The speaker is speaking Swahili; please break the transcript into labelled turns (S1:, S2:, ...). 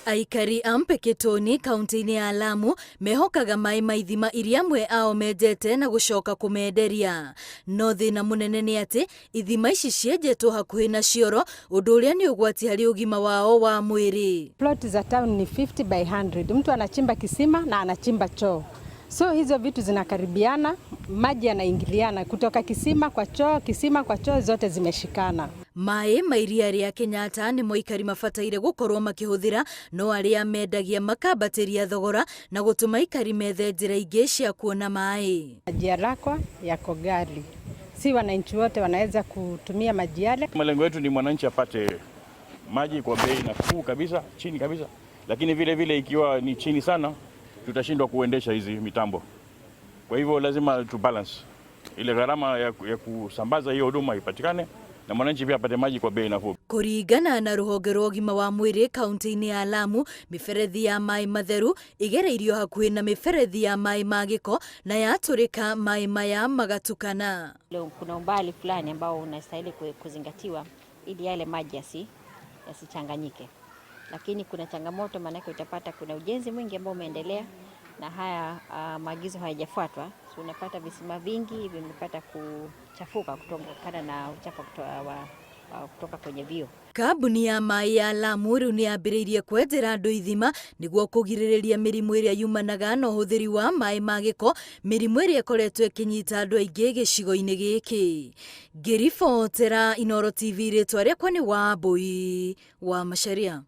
S1: Aikari a Mpeketoni kaunti-inĩ ya Lamu mehokaga maaĩ ma ithima iria amwe ao menjete na gũcoka kũmenderia. No thĩna mũnene nĩ atĩ ithima ici cienjetwo hakuhĩ na cioro, ũndũ ũrĩa nĩ ũgwati harĩ ũgima wao wa mwĩrĩ.
S2: Plot za town ni 50 by 100. Mtu anachimba kisima na anachimba choo. So hizo vitu zinakaribiana, maji yanaingiliana kutoka kisima kwa choo zote zimeshikana.
S1: Maaĩ ma iria rĩa Kenyatta nĩmo Aikari mabataire gũkorwo makĩhũthĩra, no arĩa mendagia makambatĩria thogora na gũtũma Aikari methe njĩra ingĩ cia kuona maaĩ.
S2: Maji yako yako ghali. Si wananchi wote wanaweza kutumia maji yale.
S3: Malengo yetu ni mwananchi apate maji kwa bei nafuu kabisa, chini kabisa. Lakini vile vile ikiwa ni chini sana, tutashindwa kuendesha hizi mitambo. Kwa hivyo lazima tu balance. Ile gharama ya kusambaza hiyo huduma ipatikane na mwananchi pia apate maji kwa bei nafuu.
S1: Kũringana na rũhonge rwa ũgima wa mwĩrĩ kaunti-inĩ ya Lamu, mĩberethi ya maaĩ matheru igereirio hakuhĩ na mĩberethi ya maaĩ ma gĩko na yatũrĩka maaĩ maya magatukana.
S4: Kuna umbali fulani ambao unastahili kuzingatiwa ili yale maji yasichanganyike. Lakini kuna changamoto, maanake utapata kuna ujenzi mwingi ambao umeendelea na haya maagizo hayajafuatwa. So unapata visima vingi vimepata kuchafuka kutokana na uchafu kutoka kwenye vio.
S1: Kambuni ya maaĩ ya Lamu rĩu nĩ yambĩrĩirie kwenjera andũ ithima nĩguo kũgirĩrĩria mĩrimũ ĩrĩa yumanaga na ũhũthĩri wa maaĩ ma gĩko, mĩrimũ ĩrĩa ĩkoretwo ĩkĩnyita andũ aingĩ gĩcigo-inĩ gĩkĩ. Ngĩribotera Inooro TV, rĩtwa rĩakwa nĩ Wambui wa Macharia.